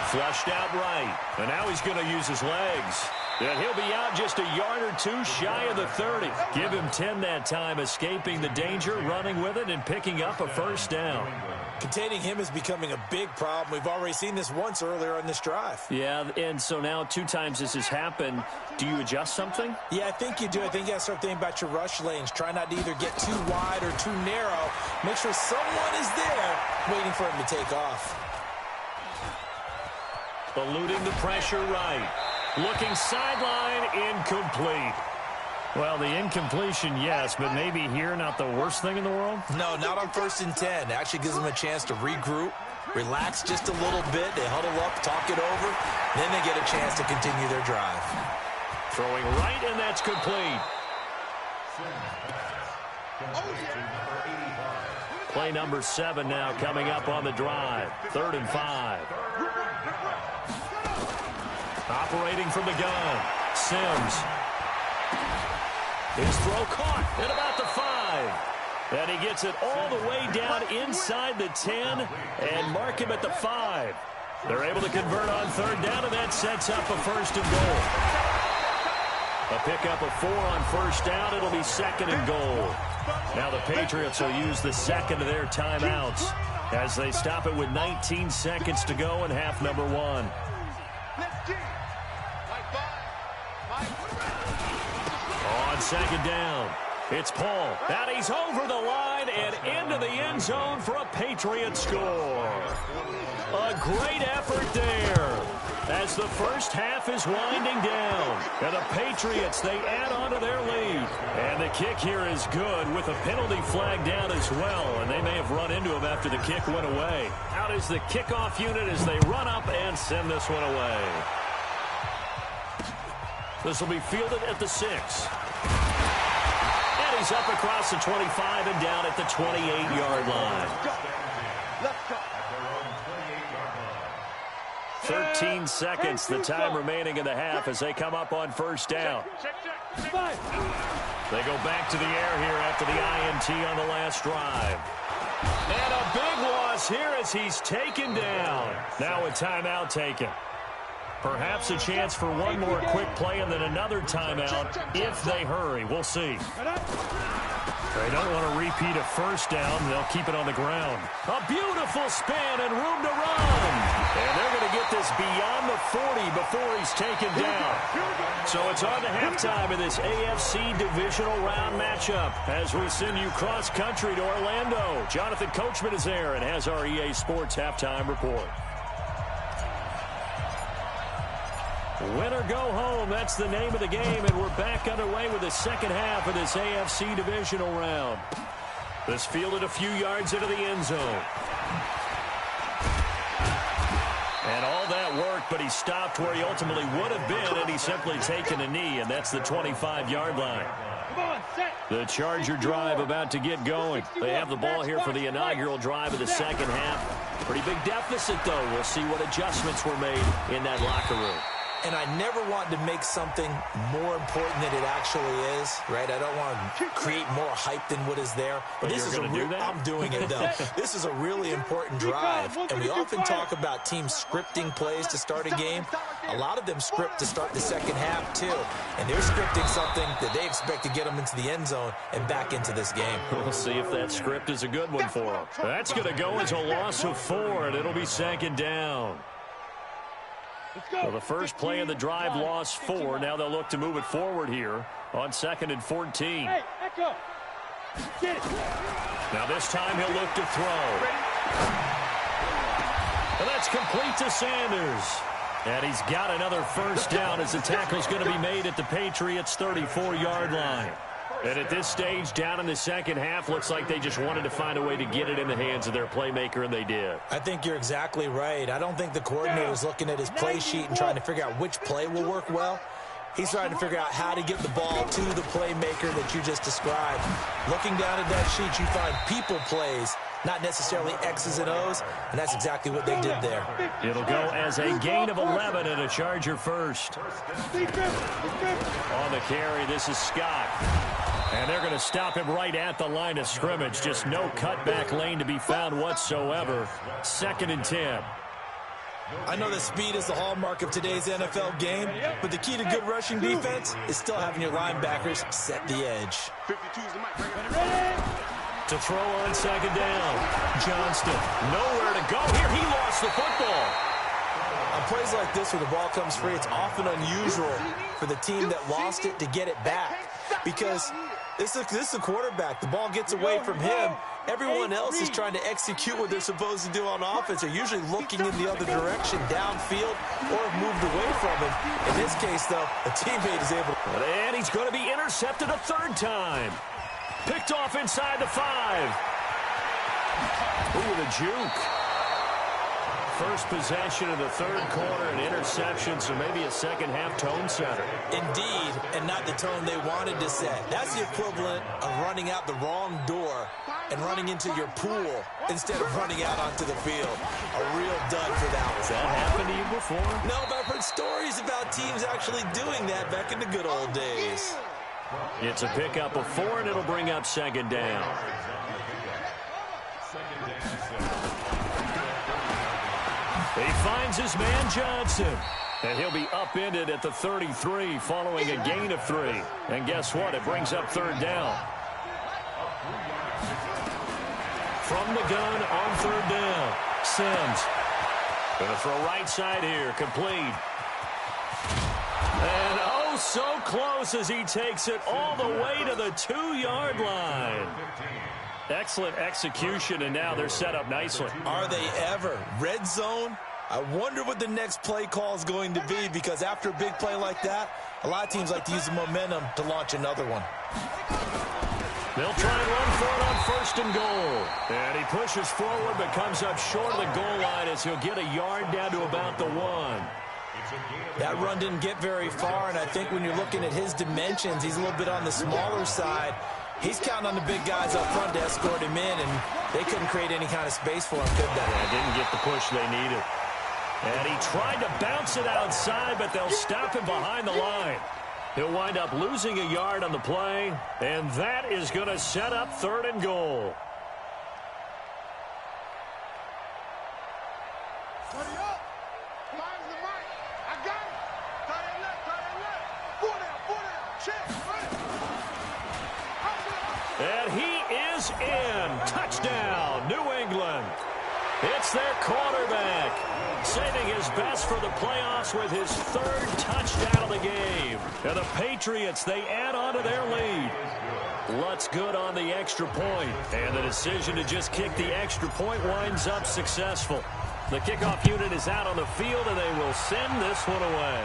Flushed out right. And now he's going to use his legs. And he'll be out just a yard or two shy of the 30. Give him 10 that time, escaping the danger, running with it, and picking up a first down. Containing him is becoming a big problem. We've already seen this once earlier on this drive. Yeah, and so now 2 times this has happened. Do you adjust something? Yeah, I think you do. I think you got to start thinking about your rush lanes. Try not to either get too wide or too narrow. Make sure someone is there waiting for him to take off. Eluding the pressure right. Looking sideline, incomplete. Well, the incompletion, yes, but maybe here not the worst thing in the world? No, not on 1st and 10. It actually gives them a chance to regroup, relax just a little bit. They huddle up, talk it over, then they get a chance to continue their drive. Throwing right, and that's complete. Play number 7 now coming up on the drive. 3rd and 5. Operating from the gun. Sims. His throw caught at about the 5. And he gets it all the way down inside the 10 and mark him at the 5. They're able to convert on 3rd down, and that sets up a 1st and goal. A pickup of 4 on 1st down. It'll be 2nd and goal. Now the Patriots will use the 2nd of their timeouts as they stop it with 19 seconds to go in half number 1. On 2nd down, it's Paul. And he's over the line and into the end zone for a Patriot score. A great effort there as the first half is winding down. And the Patriots, they add on to their lead. And the kick here is good with a penalty flag down as well. And they may have run into him after the kick went away. Out is the kickoff unit as they run up and send this one away. This will be fielded at the 6. And he's up across the 25 and down at the 28-yard line. 13 seconds, the time remaining in the half as they come up on 1st down. They go back to the air here after the INT on the last drive. And a big loss here as he's taken down. Now a timeout taken. Perhaps a chance for one more quick play and then another timeout if they hurry. We'll see. They don't want to repeat a 1st down. They'll keep it on the ground. A beautiful spin and room to run. And they're going to get this beyond the 40 before he's taken down. So it's on to halftime in this AFC divisional round matchup as we send you cross-country to Orlando. Jonathan Coachman is there and has our EA Sports halftime report. Win or go home, that's the name of the game, and we're back underway with the second half of this AFC divisional round. This fielded a few yards into the end zone. And all that worked, but he stopped where he ultimately would have been, and he's simply taken a knee, and that's the 25-yard line. The Charger drive about to get going. They have the ball here for the inaugural drive of the second half. Pretty big deficit, though. We'll see what adjustments were made in that locker room. And I never want to make something more important than it actually is, right? I don't want to create more hype than what is there. But this is I'm doing it, though. This is a really important drive. And we often talk about teams scripting plays to start a game. A lot of them script to start the second half, too. And they're scripting something that they expect to get them into the end zone and back into this game. We'll see if that script is a good one for them. That's going to go as a loss of 4, and it'll be 2nd down. Well, the first play of the drive lost 4. Now they'll look to move it forward here on 2nd and 14. Now this time he'll look to throw. And that's complete to Sanders. And he's got another first down as the tackle's going to be made at the Patriots' 34-yard line. And at this stage, down in the second half, looks like they just wanted to find a way to get it in the hands of their playmaker, and they did. I think you're exactly right. I don't think the coordinator is looking at his play sheet and trying to figure out which play will work well. He's trying to figure out how to get the ball to the playmaker that you just described. Looking down at that sheet, you find people plays, not necessarily X's and O's, and that's exactly what they did there. It'll go as a gain of 11 and a Charger first. On the carry, this is Scott. And they're going to stop him right at the line of scrimmage. Just no cutback lane to be found whatsoever. 2nd and 10. I know that speed is the hallmark of today's NFL game, but the key to good rushing defense is still having your linebackers set the edge. To throw on second down. Johnston, nowhere to go here. He lost the football. On plays like this where the ball comes free, it's often unusual for the team that lost it to get it back because this is a quarterback. The ball gets away from him. Everyone else is trying to execute what they're supposed to do on offense. They're usually looking in the other direction, downfield, or have moved away from him. In this case, though, a teammate is able to... And he's going to be intercepted a third time. Picked off inside the 5. Ooh, the juke. First possession of the third quarter, an interception, so maybe a second-half tone setter. Indeed, and not the tone they wanted to set. That's the equivalent of running out the wrong door and running into your pool instead of running out onto the field. A real dud for that one. Has that happened to you before? No, but I've heard stories about teams actually doing that back in the good old days. It's a pickup of 4, and it'll bring up second down. He finds his man Johnson, and he'll be upended at the 33 following a gain of 3. And guess what? It brings up third down. From the gun on third down, Sims. Going to throw right side here, complete. And oh, so close as he takes it all the way to the 2-yard line. Excellent execution, and now they're set up nicely. Are they ever? Red zone? I wonder what the next play call is going to be, because after a big play like that, a lot of teams like to use the momentum to launch another one. They'll try and run for it on first and goal. And he pushes forward but comes up short of the goal line as he'll get a yard down to about the 1. That run didn't get very far, and I think when you're looking at his dimensions, he's a little bit on the smaller side. He's counting on the big guys up front to escort him in, and they couldn't create any kind of space for him, could they? Yeah, didn't get the push they needed. And he tried to bounce it outside, but they'll stop him behind the line. He'll wind up losing a yard on the play, and that is going to set up third and goal. And he is in. Touchdown, New England. It's their quarterback, saving his best for the playoffs with his third touchdown of the game. And the Patriots, they add on to their lead. Lutz good on the extra point, and the decision to just kick the extra point winds up successful. The kickoff unit is out on the field, and they will send this one away.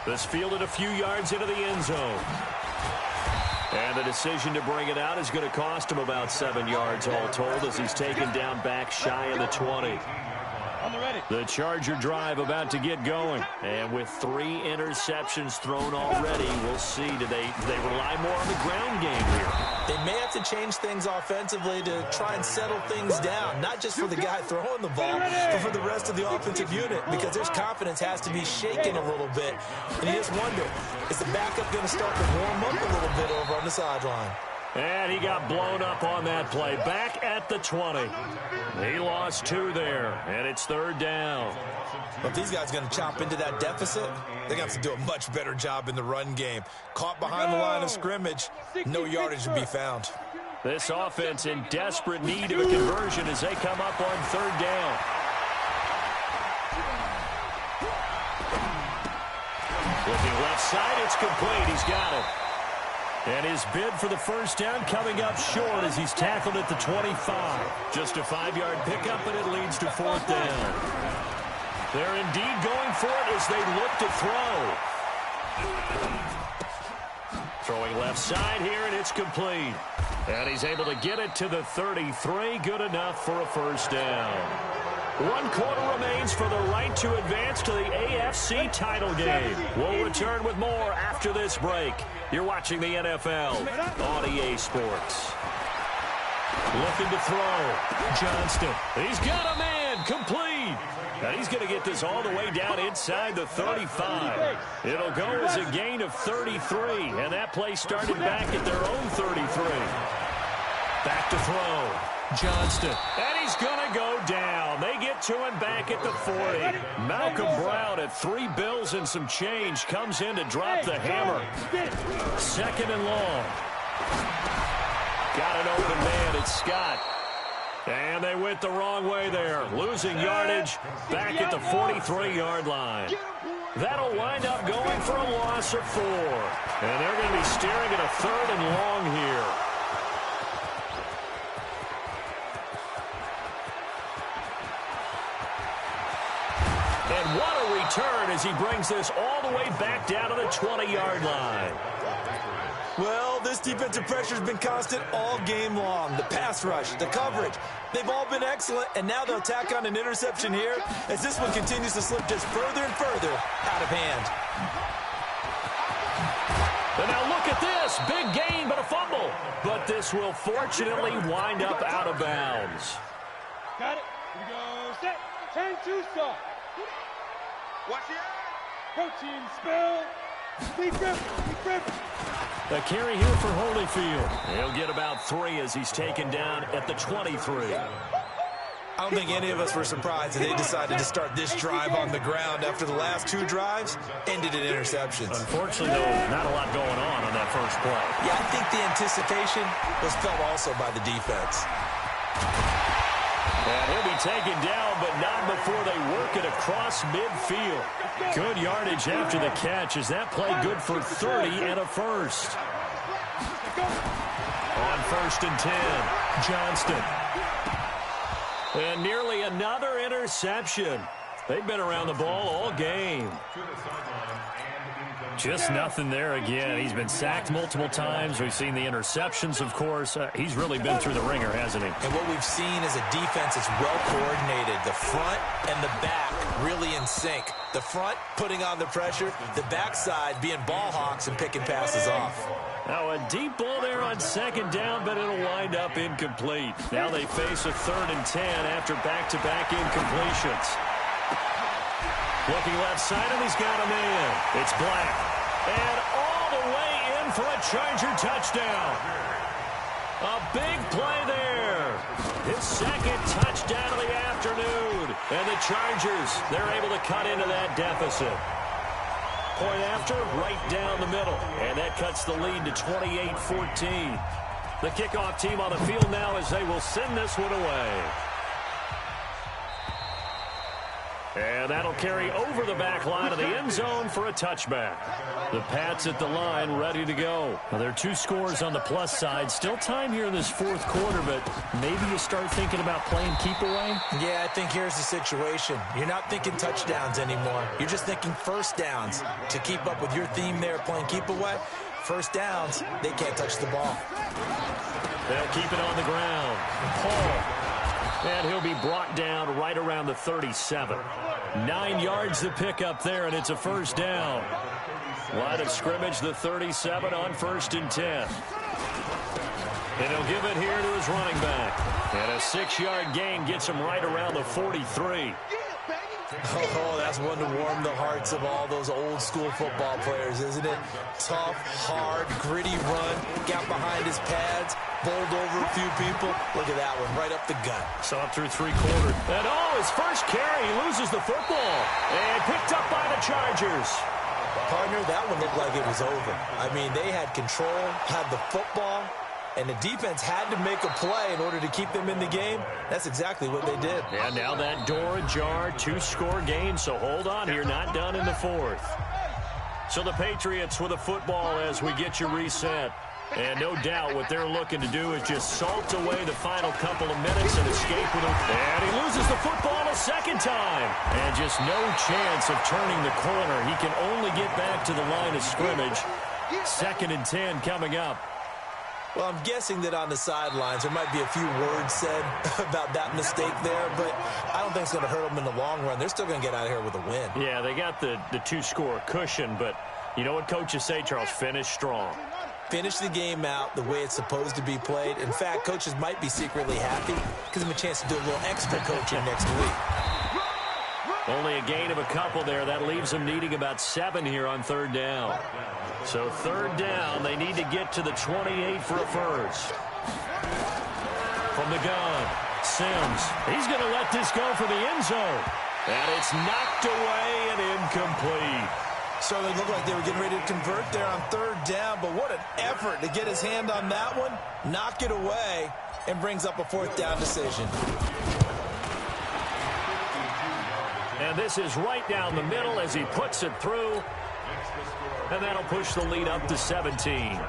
This fielded a few yards into the end zone. And the decision to bring it out is going to cost him about 7 yards all told as he's taken down back shy of the 20. The Charger drive about to get going. And with 3 interceptions thrown already, we'll see. Do they rely more on the ground game here? They may have to change things offensively to try and settle things down, not just for the guy throwing the ball, but for the rest of the offensive unit, because their confidence has to be shaken a little bit. And you just wonder, is the backup going to start to warm up a little bit over on the sideline? And he got blown up on that play. Back at the 20. He lost 2 there, and it's third down. But if these guys are going to chop into that deficit, they're going to have to do a much better job in the run game. Caught behind the line of scrimmage, no yardage to be found. This offense in desperate need of a conversion as they come up on third down. Looking left side, it's complete. He's got it. And his bid for the first down coming up short as he's tackled at the 25. Just a 5-yard pickup, and it leads to fourth down. They're indeed going for it as they look to throw. Throwing left side here, and it's complete. And he's able to get it to the 33. Good enough for a first down. 1 quarter remains for the right to advance to the AFC title game. We'll return with more after this break. You're watching the NFL on EA Sports. Looking to throw. Johnston. He's got a man. Complete. And he's going to get this all the way down inside the 35. It'll go as a gain of 33. And that play started back at their own 33. Back to throw. Johnston. And he's going to go down. They get to him back at the 40. Malcolm Brown at 3 bills and some change comes in to drop the hammer. 2nd and long. Got an open man. It's Scott. And they went the wrong way there. Losing yardage back at the 43-yard line. That'll wind up going for a loss of 4. And they're going to be staring at a 3rd and long here. And what a return as he brings this all the way back down to the 20-yard line. Well, this defensive pressure has been constant all game long. The pass rush, the coverage, they've all been excellent, and now they'll tack on an interception here as this one continues to slip just further and further out of hand. And now look at this. Big gain, but a fumble. But this will fortunately wind up out of bounds. Got it. Here we go. Set. 10-2 stop. Watch it. Protein spill. Deep grip. Deep grip. A carry here for Holyfield. He'll get about 3 as he's taken down at the 23. I don't think any of us were surprised that they decided to start this drive on the ground after the last 2 drives ended in interceptions. Unfortunately, though, not a lot going on that first play. Yeah, I think the anticipation was felt also by the defense. And he'll be taken down, but not before they work it across midfield. Good yardage after the catch. Is that play good for 30 and a first? On 1st and 10, Johnston. And nearly another interception. They've been around the ball all game. Just nothing there again. He's been sacked multiple times. We've seen the interceptions, of course. He's really been through the ringer, hasn't he? And what we've seen is a defense that's well coordinated. The front and the back really in sync. The front putting on the pressure, the backside being ball hawks and picking passes off. Now a deep ball there on 2nd down, but it'll wind up incomplete. Now they face a 3rd and 10 after back-to-back incompletions. Looking left side, and he's got a man. It's Black. And all the way in for a Charger touchdown. A big play there. His 2nd touchdown of the afternoon. And the Chargers, they're able to cut into that deficit. Point after, right down the middle. And that cuts the lead to 28-14. The kickoff team on the field now as they will send this one away. And that'll carry over the back line of the end zone for a touchback. The Pats at the line ready to go. Now, there are 2 scores on the plus side. Still time here in this 4th quarter, but maybe you start thinking about playing keep away? Yeah, I think here's the situation. You're not thinking touchdowns anymore. You're just thinking first downs. To keep up with your theme there, playing keep away, first downs, they can't touch the ball. They'll keep it on the ground. Paul. And he'll be brought down right around the 37. 9 yards to pick up there, and it's a first down. Line of scrimmage, the 37 on 1st and 10. And he'll give it here to his running back. And a 6-yard gain gets him right around the 43. Oh, that's one to warm the hearts of all those old-school football players, isn't it? Tough, hard, gritty run, got behind his pads, bowled over a few people. Look at that one, right up the gut. Saw it through 3 quarters. And, his first carry, he loses the football. And picked up by the Chargers. Partner, that one looked like it was over. I mean, they had control, had the football, and the defense had to make a play in order to keep them in the game. That's exactly what they did. And now that door ajar, 2-score game, so hold on here, not done in the 4th. So the Patriots with a football as we get you reset. And no doubt what they're looking to do is just salt away the final couple of minutes and escape with it. And he loses the football a 2nd time. And just no chance of turning the corner. He can only get back to the line of scrimmage. 2nd and 10 coming up. Well, I'm guessing that on the sidelines there might be a few words said about that mistake there, but I don't think it's going to hurt them in the long run. They're still going to get out of here with a win. Yeah, they got the 2-score cushion, but you know what coaches say, Charles? Finish strong. Finish the game out the way it's supposed to be played. In fact, coaches might be secretly happy. Gives them a chance to do a little extra coaching next week. Only a gain of a couple there. That leaves them needing about 7 here on 3rd down. So 3rd down, they need to get to the 28 for a first. From the gun, Sims, he's going to let this go for the end zone. And it's knocked away and incomplete. So they looked like they were getting ready to convert there on third down, but what an effort to get his hand on that one, knock it away, and brings up a fourth down decision. And this is right down the middle as he puts it through. And that'll push the lead up to 17.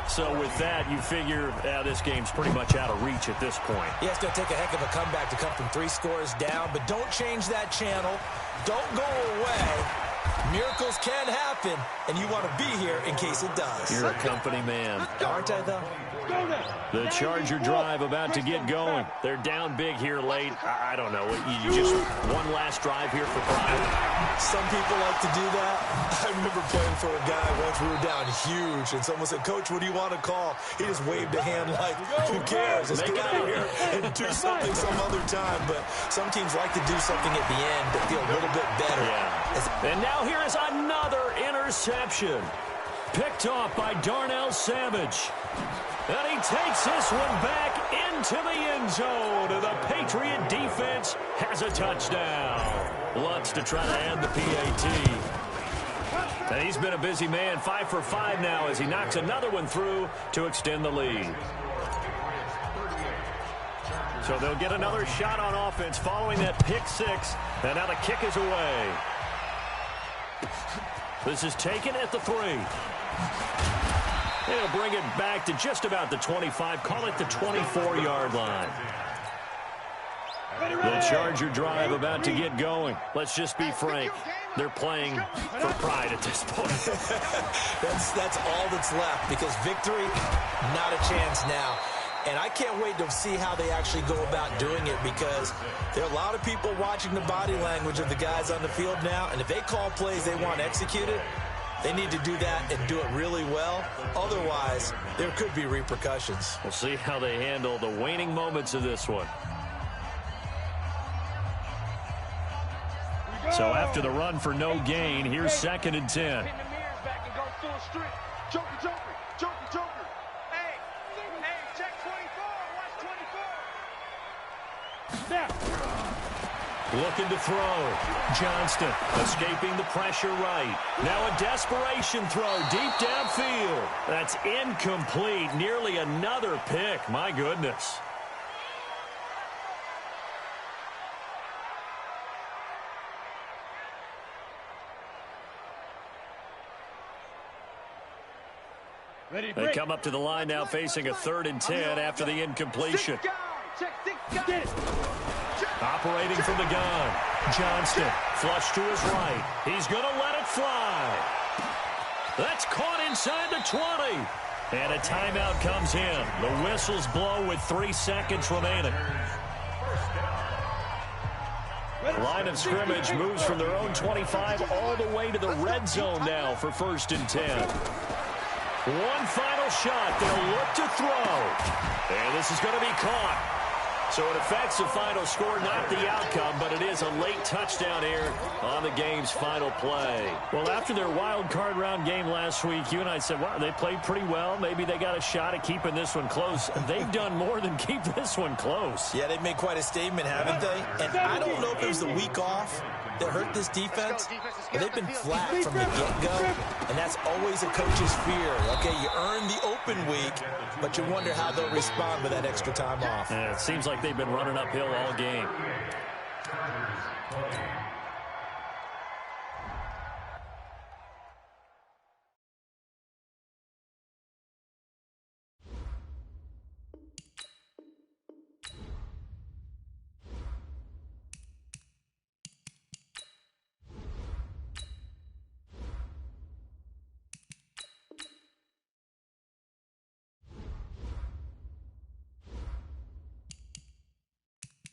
So with that, you figure this game's pretty much out of reach at this point. Yeah, it's going to take a heck of a comeback to come from 3 scores down, but don't change that channel. Don't go away. Miracles can happen, and you want to be here in case it does. You're a company man. Aren't I, though? The Charger drive about to get going. They're down big here late. I don't know. You just one last drive here for pride. Some people like to do that. I remember playing for a guy once. We were down huge, and someone said, "Coach, what do you want to call?" He just waved a hand like, "Who cares? Let's get out of here and do something some other time." But some teams like to do something at the end to feel a little bit better. Yeah. And now here is another interception. Picked off by Darnell Savage. And he takes this one back into the end zone. And the Patriot defense has a touchdown. Lutz to try to end the PAT. And he's been a busy man, 5 for 5 now as he knocks another one through to extend the lead. So they'll get another shot on offense following that pick 6. And now the kick is away. This is taken at the 3. They'll bring it back to just about the 25. Call it the 24-yard line. The Charger drive about to get going. Let's just be frank. They're playing for pride at this point. That's all that's left because victory, not a chance now. And I can't wait to see how they actually go about doing it because there are a lot of people watching the body language of the guys on the field now. And if they call plays they want executed, they need to do that and do it really well. Otherwise, there could be repercussions. We'll see how they handle the waning moments of this one. So after the run for no gain, here's 2nd and 10. Looking to throw. Johnston escaping the pressure right. Now a desperation throw deep downfield. That's incomplete. Nearly another pick. My goodness. They come up to the line now facing a 3rd and 10 after the incompletion. Operating from the gun. Johnston flush to his right. He's going to let it fly. That's caught inside the 20. And a timeout comes in. The whistles blow with 3 seconds remaining. Line of scrimmage moves from their own 25 all the way to the red zone now for 1st and 10. One final shot. They'll look to throw. And this is going to be caught. So it affects the final score, not the outcome, but it is a late touchdown here on the game's final play. Well, after their wild card round game last week, you and I said, wow, they played pretty well. Maybe they got a shot at keeping this one close. They've done more than keep this one close. Yeah, they've made quite a statement, haven't they? And I don't know if it was the week off that hurt this defense, but they've been flat from the get-go, and that's always a coach's fear. Okay, you earn the open week, but you wonder how they'll respond with that extra time off. It seems like they've been running uphill all game.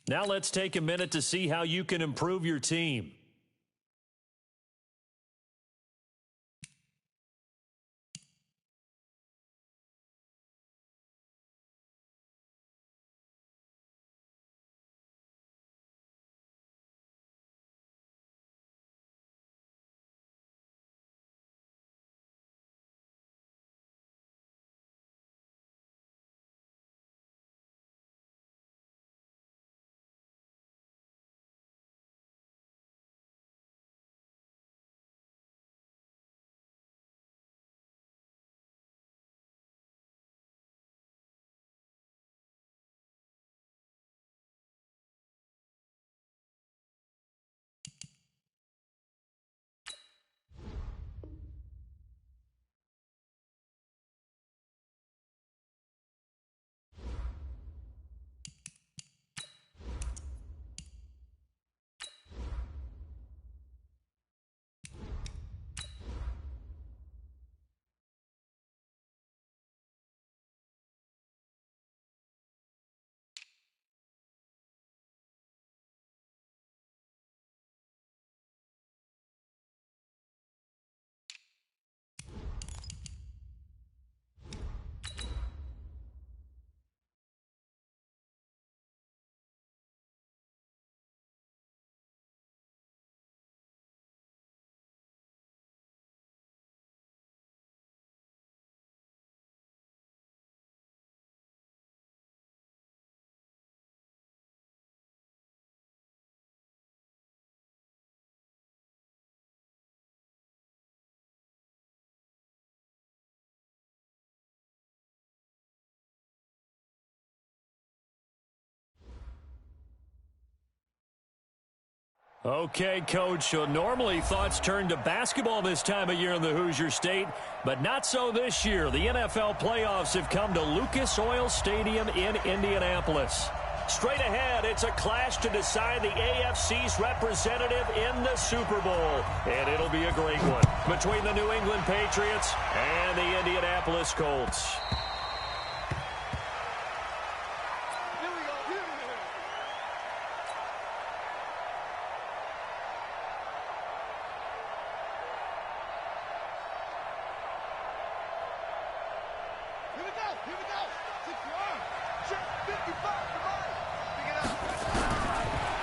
Now let's take a minute to see how you can improve your team. Okay, Coach, so normally thoughts turn to basketball this time of year in the Hoosier State, but not so this year. The NFL playoffs have come to Lucas Oil Stadium in Indianapolis. Straight ahead, it's a clash to decide the AFC's representative in the Super Bowl. And it'll be a great one between the New England Patriots and the Indianapolis Colts.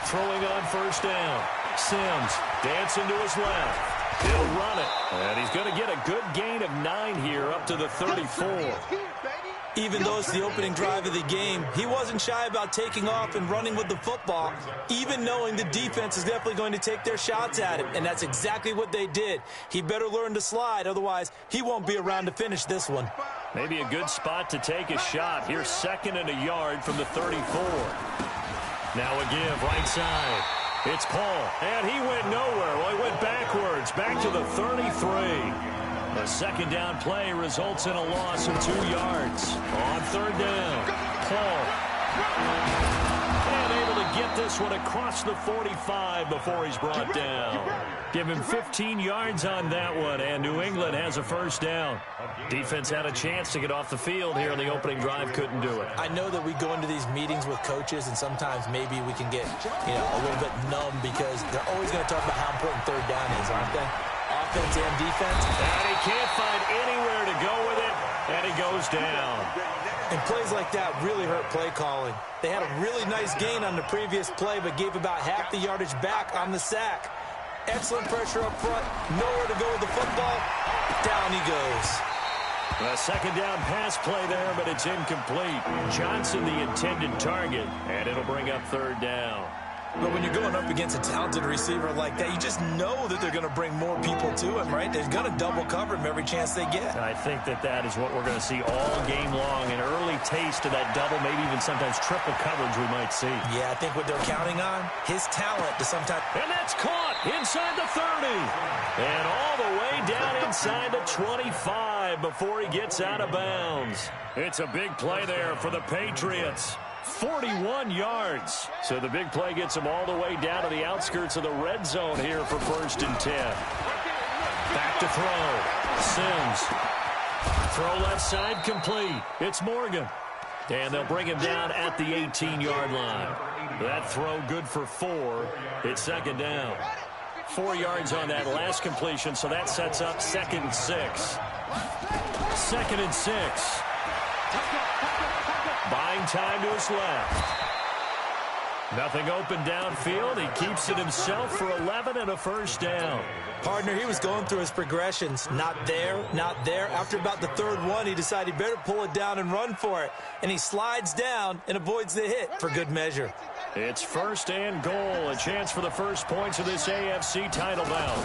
Throwing on first down. Sims dancing to his left. He'll run it. And he's going to get a good gain of 9 here up to the 34. Even though it's the opening drive of the game, he wasn't shy about taking off and running with the football, even knowing the defense is definitely going to take their shots at him. And that's exactly what they did. He better learn to slide, otherwise he won't be around to finish this one. Maybe a good spot to take a shot. Here's 2nd and a yard from the 34. Now a give, right side. It's Paul, and he went nowhere. Well, he went backwards, back to the 33. A 2nd down play results in a loss of 2 yards. On 3rd down, Paul. And able to get this one across the 45 before he's brought down. Give him 15 yards on that one, and New England has a 1st down. Defense had a chance to get off the field here in the opening drive, couldn't do it. I know that we go into these meetings with coaches, and sometimes maybe we can get, a little bit numb because they're always going to talk about how important 3rd down is, aren't they? Offense and defense. And he can't find anywhere to go with it, and he goes down. And plays like that really hurt play calling. They had a really nice gain on the previous play, but gave about half the yardage back on the sack. Excellent pressure up front. Nowhere to go with the football. Down he goes. A 2nd down pass play there, but it's incomplete. Johnson, the intended target, and it'll bring up 3rd down. But when you're going up against a talented receiver like that, you just know that they're going to bring more people to him, right? They're going to double cover him every chance they get. I think that is what we're going to see all game long. An early taste of that double, maybe even sometimes triple coverage we might see. Yeah, I think what they're counting on, his talent to sometimes... And that's caught inside the 30. And all the way down inside the 25 before he gets out of bounds. It's a big play there for the Patriots. 41 yards. So the big play gets him all the way down to the outskirts of the red zone here for 1st and 10. Back to throw. Sims. Throw left side complete. It's Morgan. And they'll bring him down at the 18-yard line. That throw good for 4. It's 2nd down. 4 yards on that last completion, so that sets up 2nd and 6. 2nd and 6. Buying time to his left. Nothing open downfield. He keeps it himself for 11 and a 1st down. Partner, he was going through his progressions. Not there, not there. After about the 3rd one, he decided he better pull it down and run for it. And he slides down and avoids the hit for good measure. It's 1st and goal. A chance for the first points of this AFC title bout.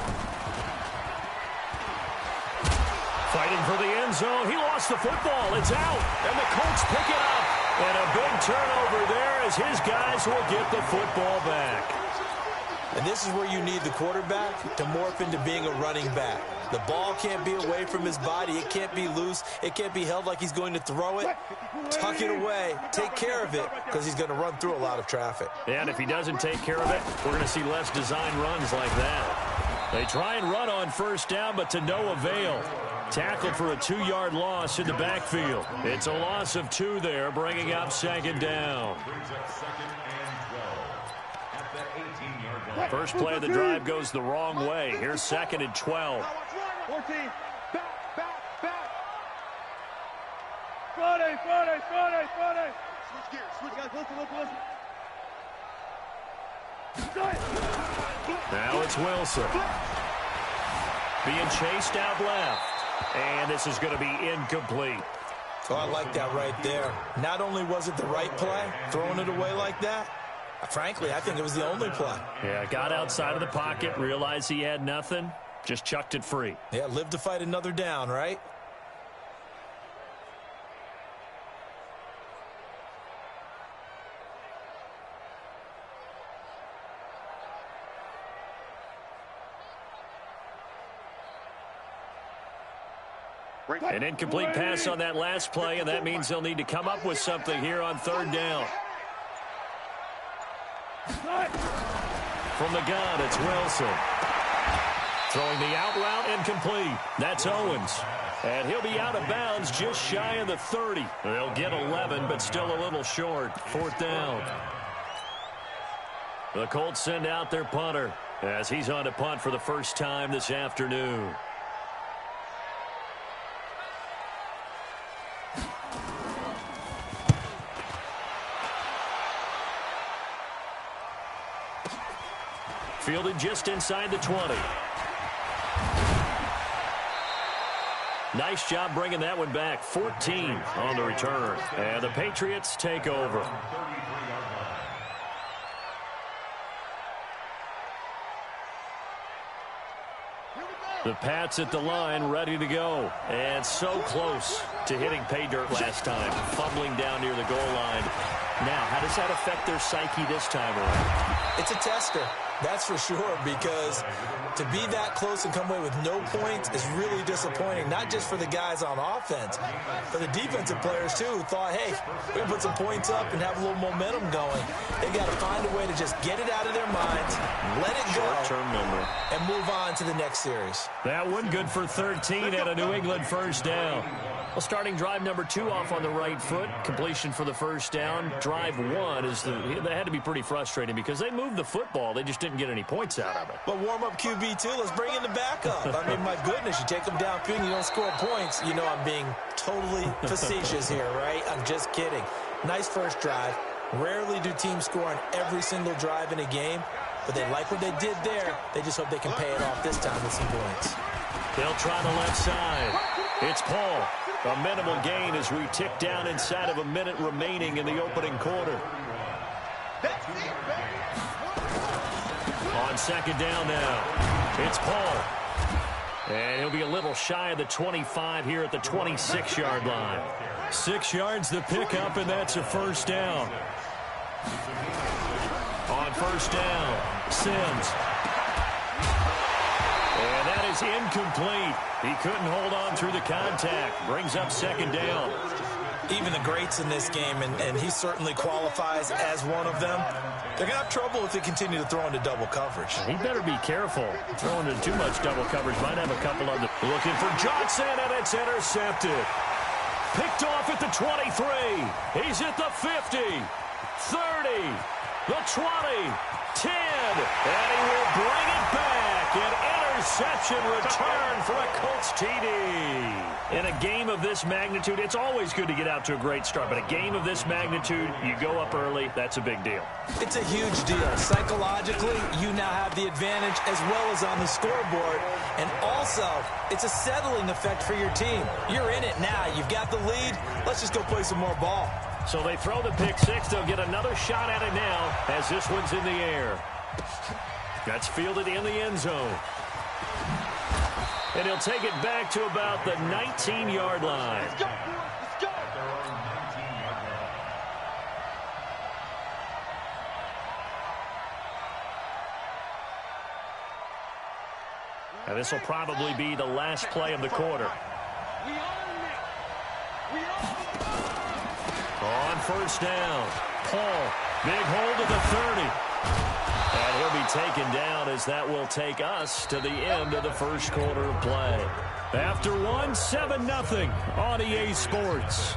Fighting for the end zone. He lost the football. It's out. And the Colts pick it up. And a big turnover there as his guys will get the football back. And this is where you need the quarterback to morph into being a running back. The ball can't be away from his body. It can't be loose. It can't be held like he's going to throw it. Tuck it away. Take care of it because he's going to run through a lot of traffic. And if he doesn't take care of it, we're going to see less design runs like that. They try and run on 1st down, but to no avail. Tackled for a 2-yard loss in the backfield. It's a loss of 2 there, bringing up 2nd down. First play of the drive goes the wrong way. Here's 2nd and 12. 14. Back. Friday. Switch gears. Listen. Now it's Wilson. Being chased out left. And this is going to be incomplete. Oh, I like that right there. Not only was it the right play, throwing it away like that, frankly, I think it was the only play. Yeah, got outside of the pocket, realized he had nothing, just chucked it free. Yeah, live to fight another down, right? An incomplete pass on that last play, and that means they'll need to come up with something here on third down. From the gun, it's Wilson. Throwing the out route, incomplete. That's Owens. And he'll be out of bounds just shy of the 30. They'll get 11, but still a little short. Fourth down. The Colts send out their punter as he's on to punt for the first time this afternoon. Fielded just inside the 20. Nice job bringing that one back. 14 on the return. And the Patriots take over. The Pats at the line, ready to go. And so close to hitting pay dirt last time. Fumbling down near the goal line. Now, how does that affect their psyche this time around? It's a tester. That's for sure, because to be that close and come away with no points is really disappointing, not just for the guys on offense, but the defensive players, too, who thought, hey, we can put some points up and have a little momentum going. They've got to find a way to just get it out of their minds, let it go, short-term memory, and move on to the next series. That one good for 13 at a New England first down. Well, starting drive number 2 off on the right foot. Completion for the first down. Drive 1 is they had to be pretty frustrating because they moved the football. They just didn't get any points out of it. But warm-up QB2, let's bring in the backup. I mean, my goodness, you take them downfield and you don't score points. You know I'm being totally facetious here, right? I'm just kidding. Nice first drive. Rarely do teams score on every single drive in a game, but they like what they did there. They just hope they can pay it off this time with some points. They'll try the left side. It's Paul. A minimal gain as we tick down inside of a minute remaining in the opening quarter. On second down now, it's Paul. And he'll be a little shy of the 25 here at the 26-yard line. 6 yards the pickup, and that's a first down. On first down, Sims. And that is incomplete. He couldn't hold on through the contact. Brings up second down. Even the greats in this game, and he certainly qualifies as one of them, they're going to have trouble if they continue to throw into double coverage. He better be careful. Throwing into too much double coverage might have a couple of them. Looking for Johnson, and it's intercepted. Picked off at the 23. He's at the 50, 30, the 20, 10, and he will bring it back. An interception return for a Colts TD. In a game of this magnitude, it's always good to get out to a great start, but a game of this magnitude, you go up early, that's a big deal. It's a huge deal. Psychologically, you now have the advantage as well as on the scoreboard, and also, it's a settling effect for your team. You're in it now. You've got the lead. Let's just go play some more ball. So they throw the pick six. They'll get another shot at it now as this one's in the air. That's fielded in the end zone. And he'll take it back to about the 19-yard line. Let's go. Let's go. And this will probably be the last play of the quarter. On first down, Paul, big hold of the 30. And he'll be taken down as that will take us to the end of the first quarter of play. After one, 7-0 on EA Sports.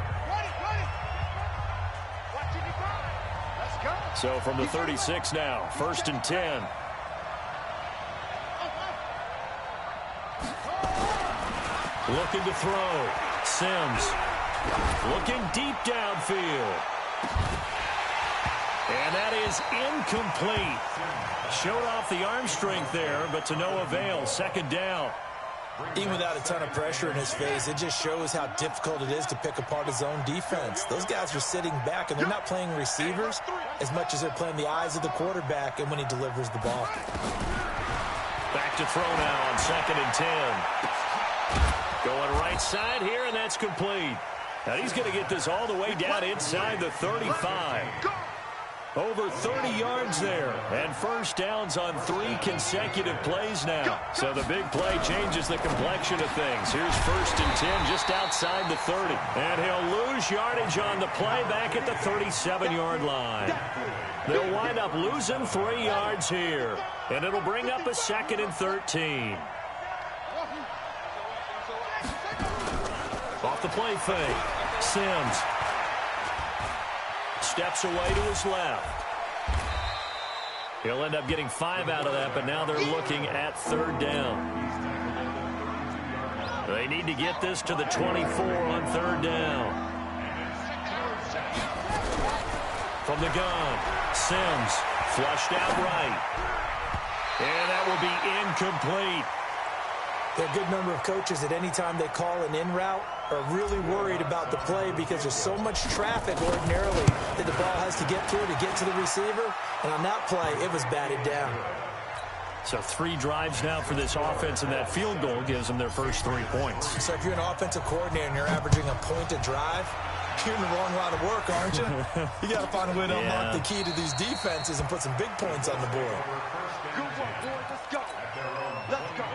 So from the 36 now, 1st and 10. Looking to throw. Sims looking deep downfield. And that is incomplete. Showed off the arm strength there, but to no avail. Second down. Even without a ton of pressure in his face, it just shows how difficult it is to pick apart his own defense. Those guys are sitting back, and they're not playing receivers as much as they're playing the eyes of the quarterback and when he delivers the ball. Back to throw now on 2nd and 10. Going right side here, and that's complete. Now he's going to get this all the way down inside the 35. Over 30 yards there. And first downs on 3 consecutive plays now. So the big play changes the complexion of things. Here's 1st and 10 just outside the 30. And he'll lose yardage on the play back at the 37-yard line. They'll wind up losing 3 yards here. And it'll bring up a 2nd and 13. Off the play fake. Sims steps away to his left. He'll end up getting 5 out of that, but now they're looking at 3rd down. They need to get this to the 24 on 3rd down. From the gun, Sims flushed out right. And that will be incomplete. There are a good number of coaches at any time they call an in route are really worried about the play because there's so much traffic ordinarily that the ball has to get through to get to the receiver. And on that play, it was batted down. So 3 drives now for this offense, and that field goal gives them their first 3 points. So if you're an offensive coordinator and you're averaging a point a drive, you're in the wrong line of work, aren't you? You got to find a way to unlock the key to these defenses and put some big points on the board. Good one, boys. Let's go. Let's go.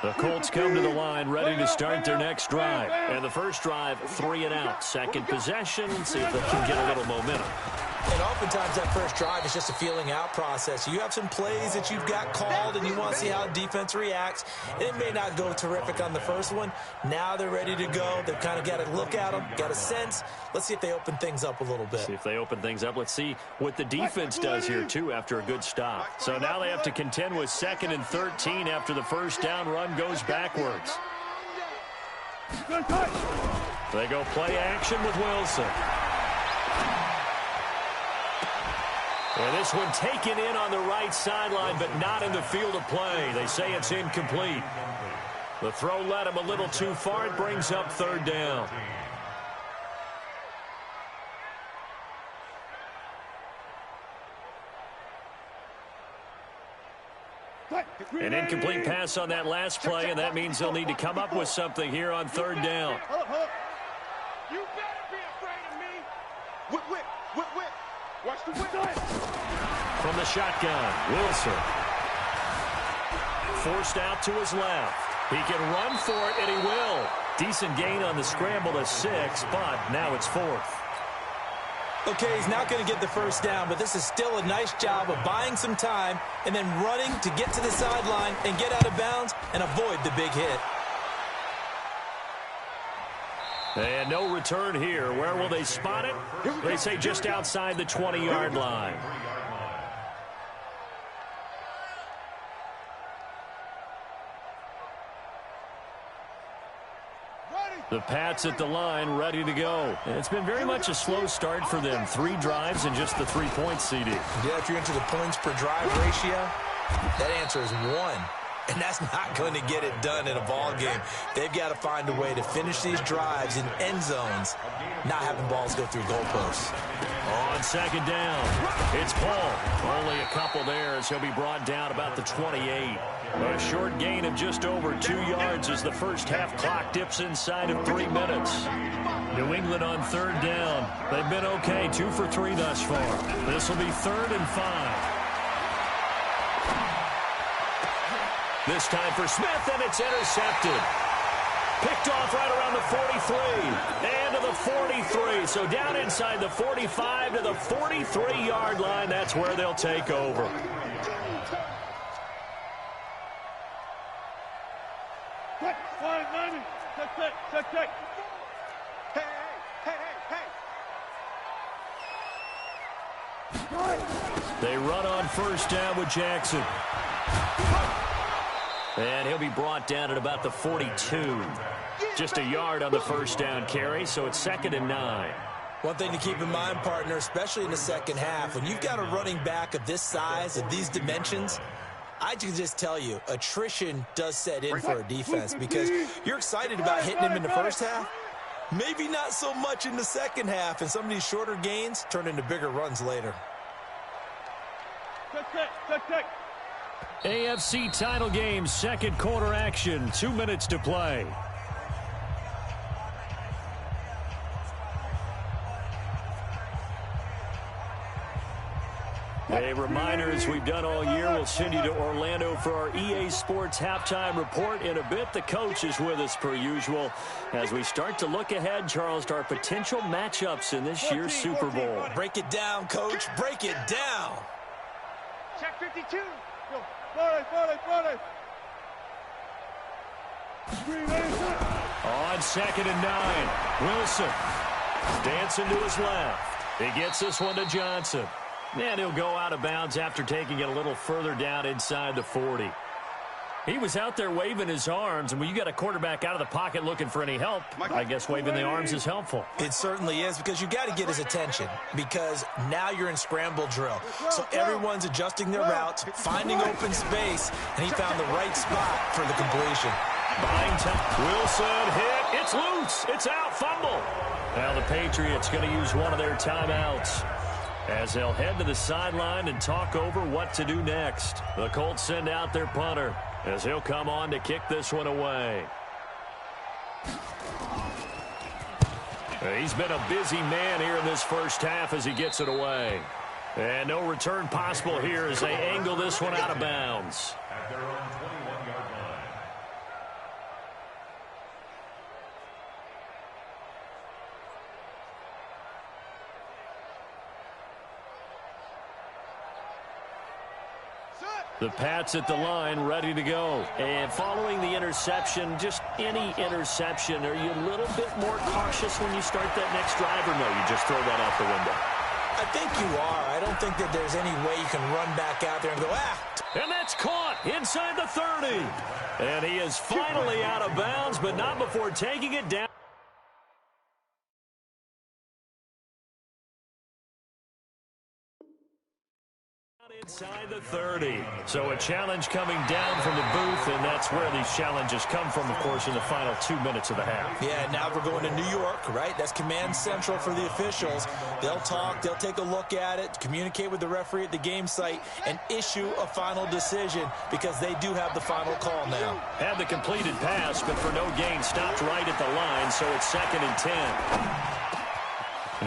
The Colts come to the line, ready to start their next drive. And the first drive, 3 and out. Second possession, see if they can get a little momentum. And oftentimes that first drive is just a feeling out process. You have some plays that you've got called and you want to see how defense reacts. It may not go terrific on the first one. Now they're ready to go. They've kind of got to look at them, got a sense. Let's see if they open things up a little bit. See if they open things up. Let's see what the defense does here, too, after a good stop. So now they have to contend with 2nd and 13 after the first down run goes backwards. They go play action with Wilson. And this one taken in on the right sideline, but not in the field of play. They say it's incomplete. The throw led him a little too far. It brings up 3rd down. An incomplete pass on that last play, and that means they'll need to come up with something here on 3rd down. You better be afraid of me. Whip. Watch the whip. From the shotgun, Wilson. Forced out to his left. He can run for it, and he will. Decent gain on the scramble to 6, but now it's 4th. Okay, he's not going to get the first down, but this is still a nice job of buying some time and then running to get to the sideline and get out of bounds and avoid the big hit. And no return here. Where will they spot it? They say just outside the 20-yard line. The Pats at the line, ready to go. And it's been very much a slow start for them. 3 drives and just the 3 points, CD. Yeah, if you're into the points per drive ratio, that answer is 1. And that's not going to get it done in a ball game. They've got to find a way to finish these drives in end zones, not having balls go through goalposts. On 2nd down, it's Paul. Only a couple there as he'll be brought down about the 28. A short gain of just over 2 yards as the first half clock dips inside of 3 minutes. New England on 3rd down. They've been okay, 2 for 3 thus far. This will be 3rd and 5. This time for Smith, and it's intercepted. Picked off right around the 43 and to the 43. So down inside the 45 to the 43-yard line. That's where they'll take over. Check. Hey. They run on 1st down with Jackson. And he'll be brought down at about the 42. Just a yard on the 1st down carry, so it's 2nd and 9. One thing to keep in mind, partner, especially in the second half, when you've got a running back of this size, of these dimensions, I can just tell you, attrition does set in for a defense because you're excited about hitting him in the first half. Maybe not so much in the second half, and some of these shorter gains turn into bigger runs later. Check. AFC title game, 2nd quarter action, 2 minutes to play. reminder, as we've done all year, we'll send you to Orlando for our EA Sports halftime report in a bit. The coach is with us per usual as we start to look ahead, Charles, to our potential matchups in this year's Super Bowl. Break it down, Coach. Break it down. Check 52. Go. Volley. On 2nd and 9, Wilson dancing to his left. He gets this one to Johnson. And he'll go out of bounds after taking it a little further down inside the 40. He was out there waving his arms, and when you got a quarterback out of the pocket looking for any help, I guess waving the arms is helpful. It certainly is, because you got to get his attention, because now you're in scramble drill. So everyone's adjusting their routes, finding open space, and he found the right spot for the completion. Buying time. Wilson hit. It's loose. It's out. Fumble. Now the Patriots going to use one of their timeouts as they'll head to the sideline and talk over what to do next. The Colts send out their punter as he'll come on to kick this one away. He's been a busy man here in this first half as he gets it away. And no return possible here as they angle this one out of bounds. At their own 21-yard line. The Pats at the line, ready to go. And following the interception, just any interception, are you a little bit more cautious when you start that next drive, or no, you just throw that out the window? I think you are. I don't think that there's any way you can run back out there and go, And that's caught inside the 30. And he is finally out of bounds, but not before taking it down. Inside the 30. So a challenge coming down from the booth, and that's where these challenges come from, of course, in the final 2 minutes of the half. Yeah, now we're going to New York, right? That's command central for the officials. They'll talk, they'll take a look at it, communicate with the referee at the game site, and issue a final decision because they do have the final call now. Had the completed pass, but for no gain, stopped right at the line, so it's 2nd and 10.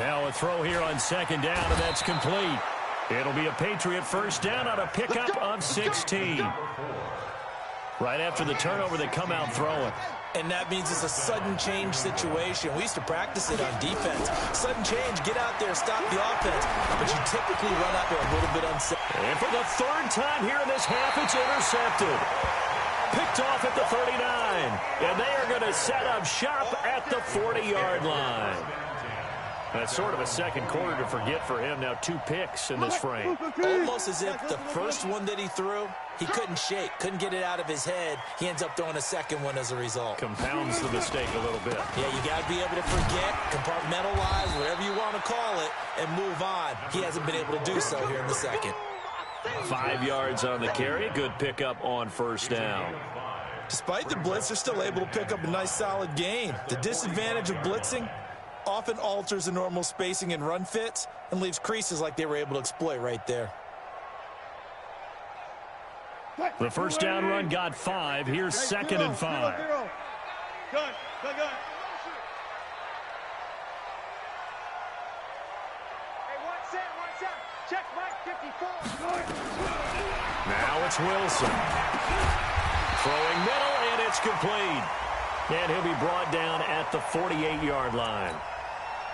Now a throw here on 2nd down, and that's complete. It'll be a Patriot first down on a pickup of 16. Right after the turnover, they come out throwing. And that means it's a sudden change situation. We used to practice it on defense. Sudden change, get out there, stop the offense. But you typically run out there a little bit unsafe. And for the 3rd time here in this half, it's intercepted. Picked off at the 39. And they are going to set up shop at the 40-yard line. That's sort of a second quarter to forget for him. Now 2 picks in this frame. Almost as if the first one that he threw, he couldn't shake, couldn't get it out of his head. He ends up throwing a second one as a result. Compounds the mistake a little bit. Yeah, you got to be able to forget, compartmentalize, whatever you want to call it, and move on. He hasn't been able to do so here in the second. 5 yards on the carry. Good pickup on first down. Despite the blitz, they're still able to pick up a nice solid gain. The disadvantage of blitzing often alters the normal spacing and run fits and leaves creases like they were able to exploit right there. The first down run got 5. Here's 2nd and 5. Gun. Hey, one set. Check right 54. Now it's Wilson. Throwing middle, and it's complete. And he'll be brought down at the 48-yard line.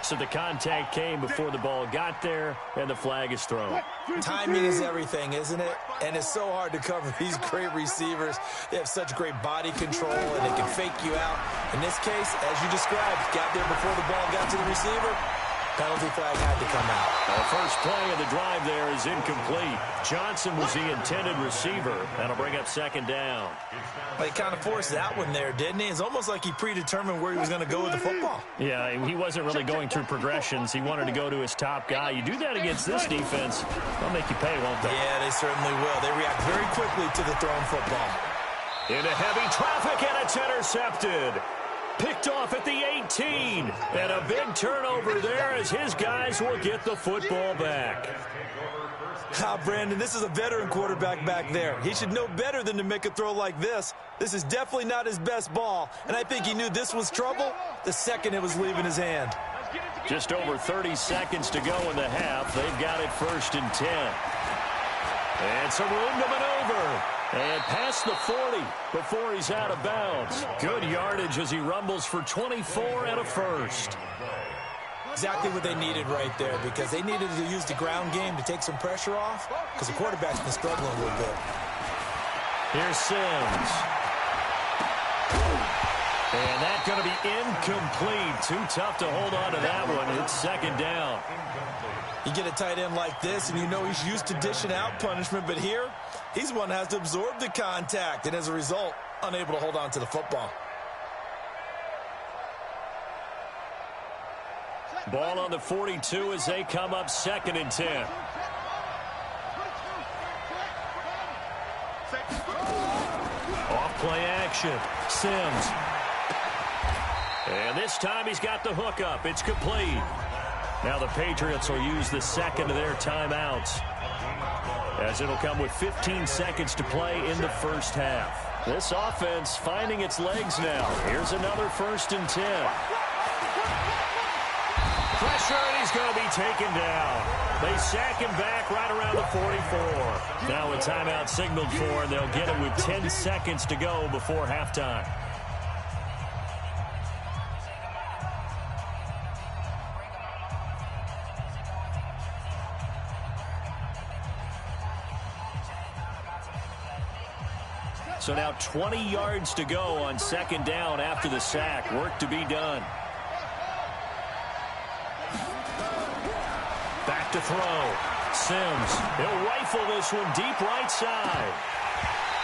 So the contact came before the ball got there, and the flag is thrown. Timing is everything, isn't it? And it's so hard to cover these great receivers. They have such great body control, and they can fake you out. In this case, as you described, got there before the ball got to the receiver. Penalty flag had to come out. The first play of the drive there is incomplete. Johnson was the intended receiver. That'll bring up 2nd down. He kind of forced that one there, didn't he? It's almost like he predetermined where he was going to go with the football. Yeah, he wasn't really going through progressions. He wanted to go to his top guy. You do that against this defense, they'll make you pay, won't they? Yeah, they certainly will. They react very quickly to the thrown football. Into heavy traffic, and it's intercepted. Picked off at the 18. And a big turnover there as his guys will get the football back. Brandon, this is a veteran quarterback back there. He should know better than to make a throw like this. This is definitely not his best ball. And I think he knew this was trouble the second it was leaving his hand. Just over 30 seconds to go in the half. They've got it 1st and 10. And some room to maneuver. And past the 40 before he's out of bounds. Good yardage as he rumbles for 24 and a first. Exactly what they needed right there, because they needed to use the ground game to take some pressure off, because the quarterback's been struggling a little bit. Here's Sims. And that's going to be incomplete. Too tough to hold on to that one. It's second down. You get a tight end like this, and you know he's used to dishing out punishment, but here, he's one that has to absorb the contact, and as a result, unable to hold on to the football. Ball on the 42 as they come up 2nd and 10. Off play action. Sims. And this time he's got the hook up. It's complete. Now the Patriots will use the second of their timeouts, as it'll come with 15 seconds to play in the first half. This offense finding its legs now. Here's another 1st and 10. Pressure, and he's going to be taken down. They sack him back right around the 44. Now a timeout signaled for, and they'll get it with 10 seconds to go before halftime. So now 20 yards to go on 2nd down after the sack. Work to be done. Back to throw. Sims. He'll rifle this one deep right side.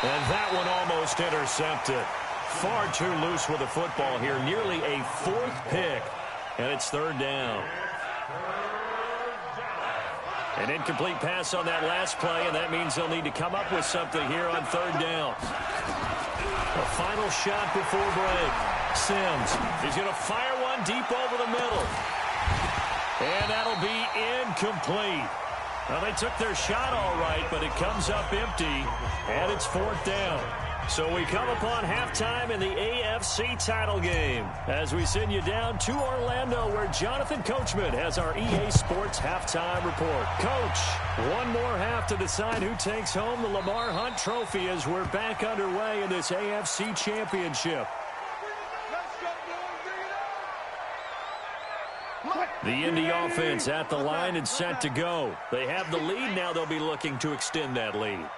And that one almost intercepted. Far too loose with the football here. Nearly a 4th pick. And it's 3rd down. An incomplete pass on that last play, and that means they'll need to come up with something here on 3rd down. A final shot before break. Sims. He's going to fire one deep over the middle. And that'll be incomplete. Well, they took their shot all right, but it comes up empty, and it's 4th down. So we come upon halftime in the AFC title game as we send you down to Orlando, where Jonathan Coachman has our EA Sports halftime report. Coach, one more half to decide who takes home the Lamar Hunt Trophy as we're back underway in this AFC Championship. The Indy offense at the line and set to go. They have the lead. Now they'll be looking to extend that lead.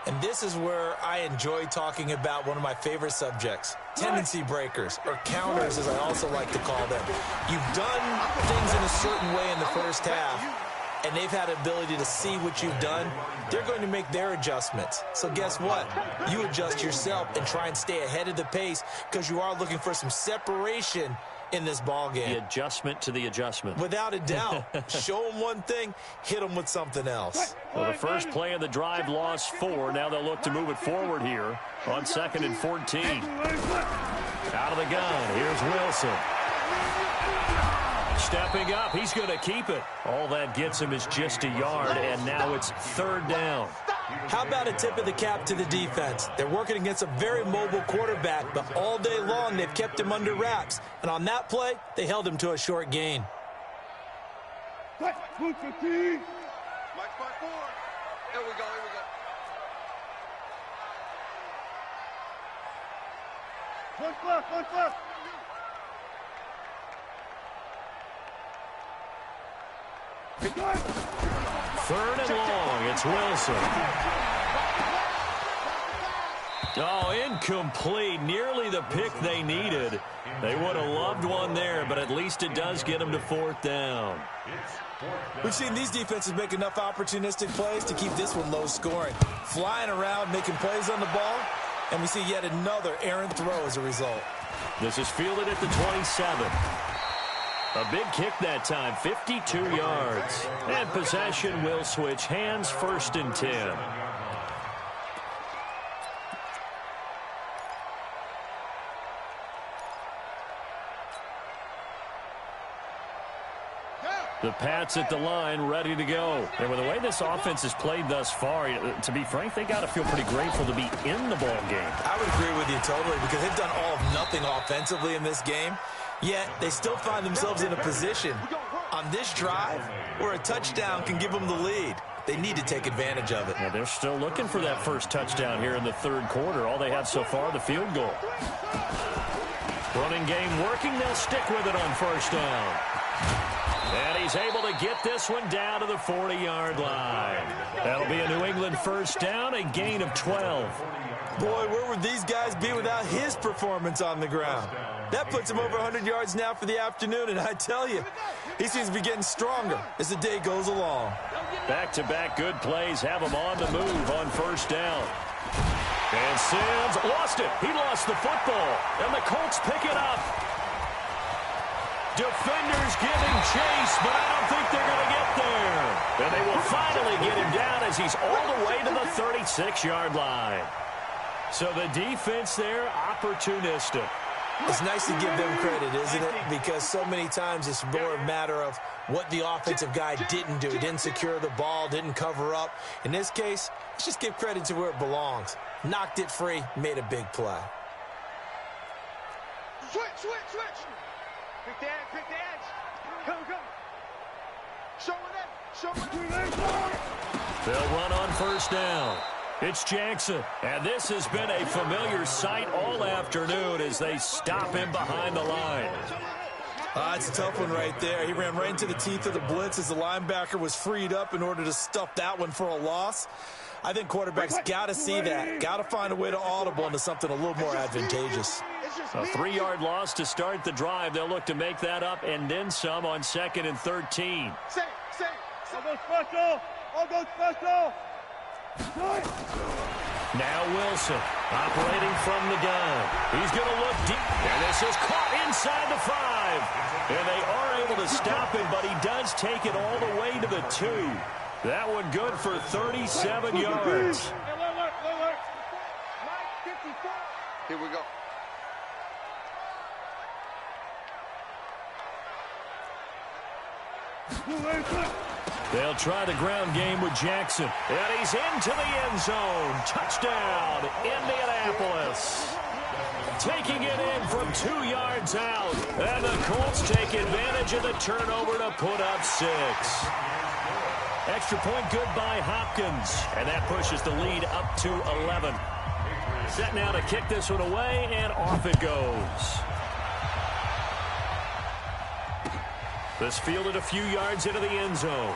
And this is where I enjoy talking about one of my favorite subjects, tendency breakers, or counters as I also like to call them. You've done things in a certain way in the first half, and they've had the ability to see what you've done. They're going to make their adjustments. So guess what? You adjust yourself and try and stay ahead of the pace, because you are looking for some separation in this ball game. The adjustment to the adjustment. Without a doubt. Show them one thing, hit them with something else. Well, the first play of the drive lost 4. Now they'll look to move it forward here on 2nd and 14. Out of the gun. Here's Wilson. Stepping up. He's going to keep it. All that gets him is just a yard, and now it's 3rd down. How about a tip of the cap to the defense? They're working against a very mobile quarterback, but all day long they've kept him under wraps. And on that play, they held him to a short gain. There we go, One left. 3rd and long. It's Wilson. Oh, incomplete. Nearly the pick they needed. They would have loved one there, but at least it does get them to 4th down. We've seen these defenses make enough opportunistic plays to keep this one low scoring. Flying around, making plays on the ball, and we see yet another errant throw as a result. This is fielded at the 27. A big kick that time, 52 yards. And possession will switch hands, 1st and 10. The Pats at the line, ready to go. And with the way this offense has played thus far, to be frank, they got to feel pretty grateful to be in the ball game. I would agree with you totally, because they've done all of nothing offensively in this game. Yet, they still find themselves in a position on this drive where a touchdown can give them the lead. They need to take advantage of it. Yeah, they're still looking for that first touchdown here in the third quarter. All they have so far, the field goal. Running game working. They'll stick with it on first down. And he's able to get this one down to the 40-yard line. That'll be a New England first down, a gain of 12. Boy, where would these guys be without his performance on the ground? That puts him over 100 yards now for the afternoon, and I tell you, he seems to be getting stronger as the day goes along. Back-to-back good plays have him on the move on first down. And Sims lost it. He lost the football, and the Colts pick it up. Defenders giving chase, but I don't think they're going to get there. And they will finally get him down as he's all the way to the 36-yard line. So the defense there, opportunistic. It's nice to give them credit, isn't it? Because so many times it's more a matter of what the offensive guy didn't do. He didn't secure the ball, didn't cover up. In this case, let's just give credit to where it belongs. Knocked it free, made a big play. Switch. Pick the edge. Go. Show it. They'll run on first down. It's Jackson, and this has been a familiar sight all afternoon as they stop him behind the line. It's a tough one right there. He ran right into the teeth of the blitz as the linebacker was freed up in order to stuff that one for a loss. I think quarterbacks got to see that. Got to find a way to audible into something a little more advantageous. A 3-yard loss to start the drive. They'll look to make that up and then some on 2nd and 13. All go special. Now Wilson operating from the gun. He's going to look deep. And this is caught inside the 5. And they are able to stop him, but he does take it all the way to the 2. That one good for 37 yards. Here we go. They'll try the ground game with Jackson. And he's into the end zone. Touchdown, Indianapolis. Taking it in from 2 yards out. And the Colts take advantage of the turnover to put up 6. Extra point good by Hopkins. And that pushes the lead up to 11. Set now to kick this one away, and off it goes. This fielded a few yards into the end zone.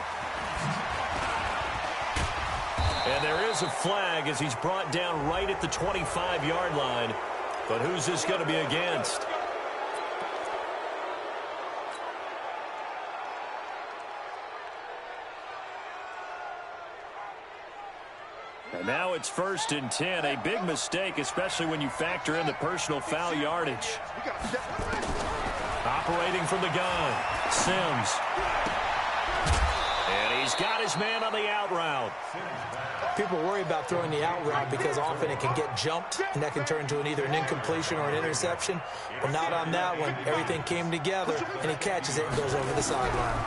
And there is a flag as he's brought down right at the 25-yard line. But who's this going to be against? And now it's 1st and 10. A big mistake, especially when you factor in the personal foul yardage. Operating from the gun, Sims. And he's got his man on the out route. People worry about throwing the out route because often it can get jumped, and that can turn into either an incompletion or an interception. But not on that one. Everything came together, and he catches it and goes over the sideline.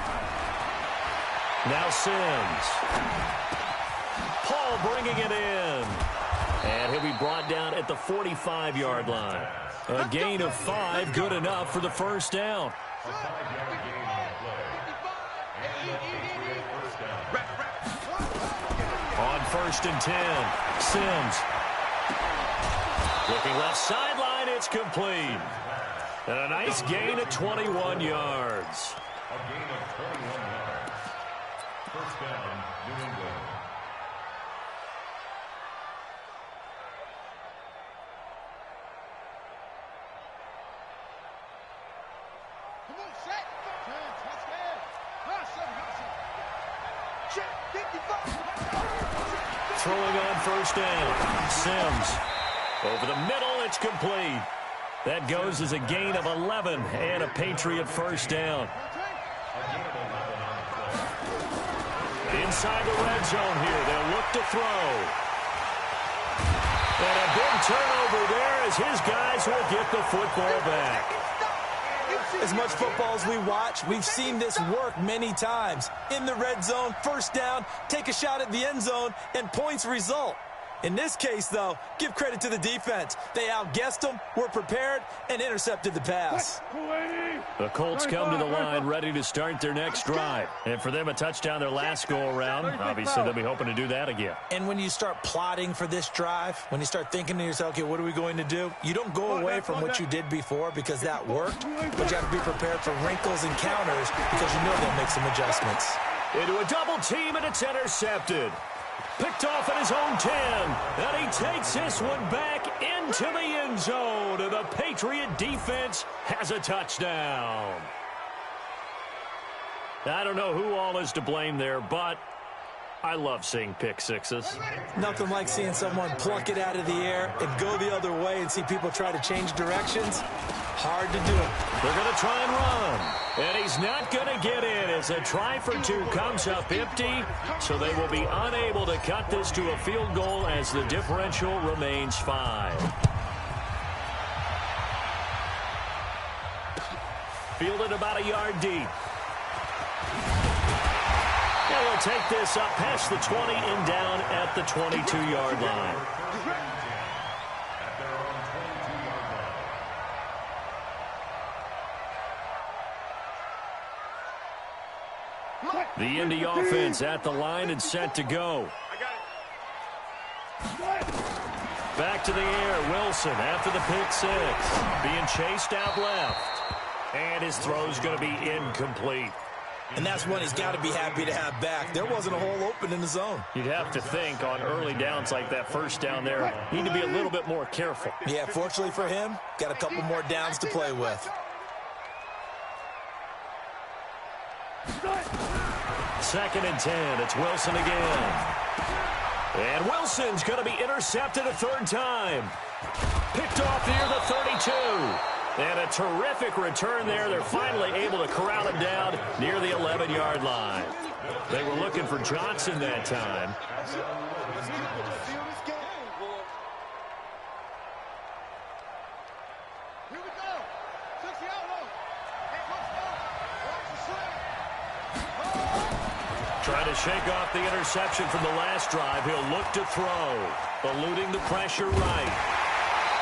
Now Sims. Paul bringing it in. And he'll be brought down at the 45-yard line. A gain of 5, good enough for the first down. On 1st and 10, Sims. Looking left sideline, it's complete. And a nice gain of 21 yards. A gain of 21 yards. First down, New England. Throwing on first down. Sims. Over the middle, it's complete. That goes as a gain of 11 and a Patriot first down. Inside the red zone here. They'll look to throw. And a big turnover there as his guys will get the football back. As much football as we watch, we've seen this work many times. In the red zone, first down, take a shot at the end zone, and points result. In this case, though, give credit to the defense. They outguessed them, were prepared, and intercepted the pass. The Colts come to the line ready to start their next drive. And for them, a touchdown their last go-around. Obviously, they'll be hoping to do that again. And when you start plotting for this drive, when you start thinking to yourself, okay, what are we going to do? You don't go away from what you did before because that worked, but you have to be prepared for wrinkles and counters because you know they'll make some adjustments. Into a double team, and it's intercepted. Picked off at his own 10, and he takes this one back into the end zone, and the Patriot defense has a touchdown. I don't know who all is to blame there, but I love seeing pick sixes. Nothing like seeing someone pluck it out of the air and go the other way and see people try to change directions. Hard to do it. They're going to try and run. And he's not going to get in as a try for two comes up empty. So they will be unable to cut this to a field goal as the differential remains 5. Fielded about a yard deep. And we'll take this up past the 20 and down at the 22-yard line. The Indy offense at the line and set to go. Back to the air, Wilson after the pick six. Being chased out left. And his throw's going to be incomplete. And that's one he's got to be happy to have back. There wasn't a hole open in the zone. You'd have to think on early downs like that first down there, need to be a little bit more careful. Yeah, fortunately for him, got a couple more downs to play with. Second and 10. It's Wilson again. And Wilson's going to be intercepted a third time. Picked off near the 32. And a terrific return there. They're finally able to corral him down near the 11-yard line. They were looking for Johnson that time. Trying to shake off the interception from the last drive. He'll look to throw. Eluding the pressure right.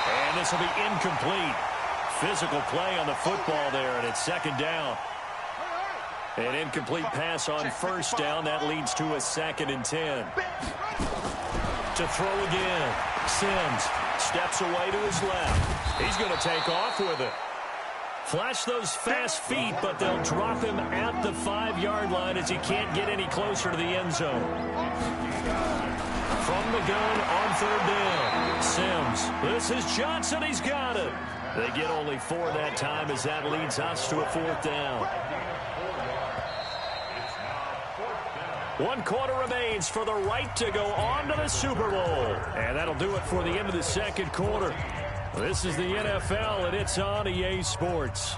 And this will be incomplete. Physical play on the football there, and it's second down. An incomplete pass on first down. That leads to a 2nd and 10. To throw again. Sims steps away to his left. He's going to take off with it. Flash those fast feet, but they'll drop him at the 5-yard line as he can't get any closer to the end zone. From the gun on third down. Sims. This is Johnson. He's got it. They get only 4 that time as that leads us to a 4th down. 1 quarter remains for the right to go on to the Super Bowl. And that'll do it for the end of the second quarter. This is the NFL, and it's on EA Sports.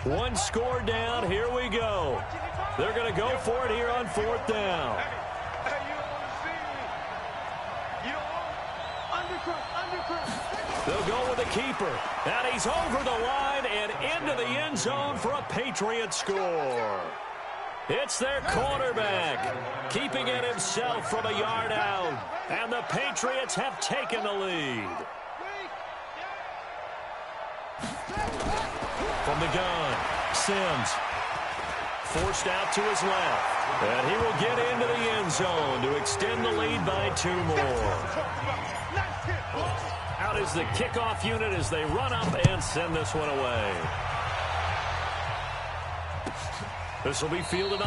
1 score down. Here we go. They're going to go for it here on 4th down. They'll go with the keeper. And he's over the line and into the end zone for a Patriot score. It's their quarterback, keeping it himself from a yard out. And the Patriots have taken the lead. From the gun, Sims. Forced out to his left. And he will get into the end zone to extend the lead by 2 more. Out is the kickoff unit as they run up and send this one away. This will be fielded on the